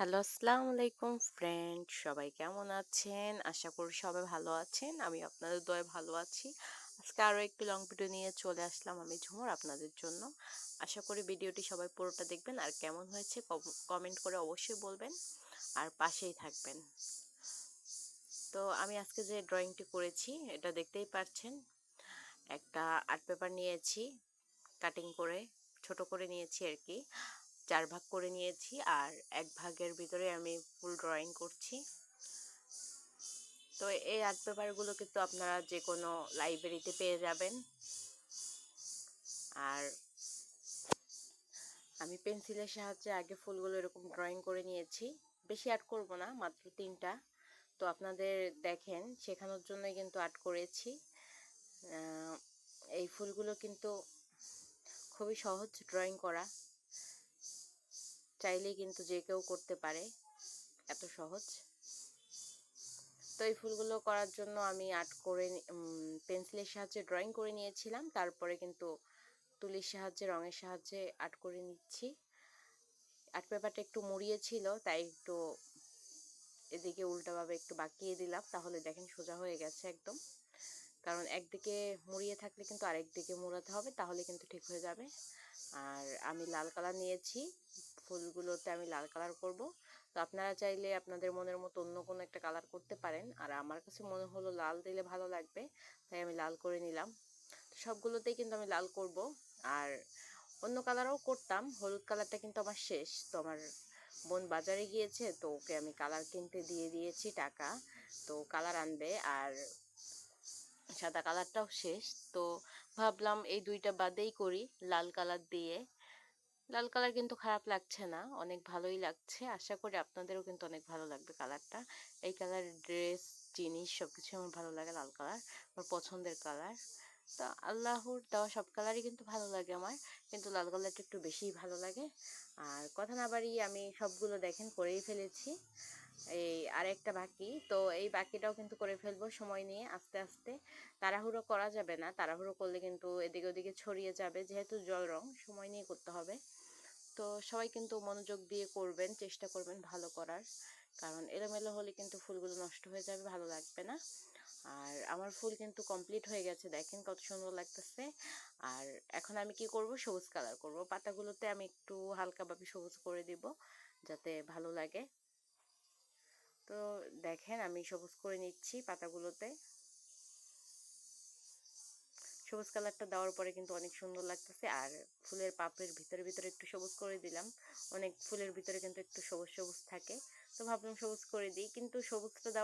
Hello, আসসালামু আলাইকুম friend. সবাই কেমন আছেন? আশা করি সবাই ভালো আছেন। আমি আপনাদের দয়ায় ভালো আছি। আজকে আরো একটি লং ভিডিও নিয়ে চলে আসলাম আমি ঝুমুর আপনাদের জন্য। আশা করি ভিডিওটি সবাই পুরোটা দেখবেন আর কেমন হয়েছে কমেন্ট করে অবশ্যই বলবেন আর পাশেই থাকবেন। তো আমি আজকে যে ড্রয়িংটি করেছি এটা দেখতেই পাচ্ছেন। একটা আর্ট পেপার নিয়েছি, কাটিং করে ছোট করে নিয়েছি আর কি। 4 ভাগ করে নিয়েছি আর 1 ভাগের ভিতরে আমি ফুল ড্রয়িং করছি। তো এই আর্ট পেপারগুলো কিন্তু আপনারা যে কোনো লাইব্রেরিতে পেয়ে যাবেন। আর আমি পেন্সিলের সাহায্যে আগে ফুলগুলো এরকম ড্রয়িং করে নিয়েছি। বেশি আর্ট করব না, মাত্র 3টা। তো আপনাদের দেখেন শেখানোর জন্যই কিন্তু আর্ট করেছি। এই ফুলগুলো কিন্তু খুবই সহজ ড্রয়িং করা, চাইলেই কিন্তু যে কেউ করতে পারে, এত সহজ। তো এই ফুলগুলো করার জন্য আমি আর্ট করে পেন্সিলের সাহায্যে ড্রয়িং করে নিয়েছিলাম, তারপরে কিন্তু তুলির সাহায্যে রঙের সাহায্যে আর্ট করে নিচ্ছি। আর্ট পেপারটা একটু মুড়িয়ে ছিল, তাই একটু এদিকে উল্টাভাবে একটু বাঁকিয়ে দিলাম, তাহলে দেখেন সোজা হয়ে গেছে একদম। কারণ একদিকে মুড়িয়ে থাকলে কিন্তু আরেক দিকে মুড়াতে হবে, তাহলে কিন্তু ঠিক হয়ে যাবে। আর আমি লাল কালার নিয়েছি, ফুলগুলোতে আমি লাল কালার করব। তো আপনারা চাইলে আপনাদের মনের মতো অন্য কোনো একটা কালার করতে পারেন, আর আমার কাছে মনে হলো লাল দিলে ভালো লাগবে, তাই আমি লাল করে নিলাম। সবগুলোতেই কিন্তু আমি লাল করব। আর অন্য কালারও করতাম, হলুদ কালারটা কিন্তু আমার শেষ। তো আমার বোন বাজারে গিয়েছে, তো ওকে আমি কালার কিনতে দিয়ে দিয়েছি টাকা, তো কালার আনবে। আর সাদা কালারটাও শেষ। তো ভাবলাম এই দুইটা বাদেই করি, লাল কালার দিয়ে। লাল কালার কিন্তু খারাপ লাগছে না, অনেক ভালোই লাগছে। আশা করি আপনাদেরও কিন্তু অনেক ভালো লাগবে কালারটা। এই কালারের ড্রেস, জিনিস সবকিছু আমার ভালো লাগে। লাল কালার আমার পছন্দের কালার। তো আল্লাহর দেওয়া সব কালারই কিন্তু ভালো লাগে আমার, কিন্তু লাল কালারটা একটু বেশিই ভালো লাগে। আর কথা না বাড়িয়ে আমি সবগুলো দেখেন করেই ফেলেছি। এই আরেকটা বাকি, তো এই বাকিটাও কিন্তু করে ফেলবো সময় নিয়ে আস্তে আস্তে। তাড়াহুড়ো করা যাবে না, তাড়াহুড়ো করলে কিন্তু এদিকে ওদিকে ছড়িয়ে যাবে, যেহেতু জল রং সময় নিয়ে করতে হবে। তো সবাই কিন্তু মনোযোগ দিয়ে করবেন, চেষ্টা করবেন ভালো করার, কারণ এলোমেলো হলে কিন্তু ফুলগুলো নষ্ট হয়ে যাবে, ভালো লাগবে না। আর আমার ফুল কিন্তু কমপ্লিট হয়ে গেছে, দেখেন কত সুন্দর লাগতেছে। আর এখন আমি কি করব, সবুজ কালার করব। পাতাগুলোতে আমি একটু হালকাভাবে সবুজ করে দিব, যাতে ভালো লাগে। তো দেখেন আমি সবুজ করে নিচ্ছি পাতাগুলোতে। সবুজ কালারটা দেওয়ার পরে কিন্তু অনেক সুন্দর লাগতেছে। আর ফুলের পাপড়ির ভিতরে ভিতরে একটু সবুজ করে দিলাম। অনেক ফুলের ভিতরে কিন্তু একটু সবুজ সবুজ থাকে, তো ভাবলাম সবুজ করে দিই, কিন্তু সবুজটা দেওয়া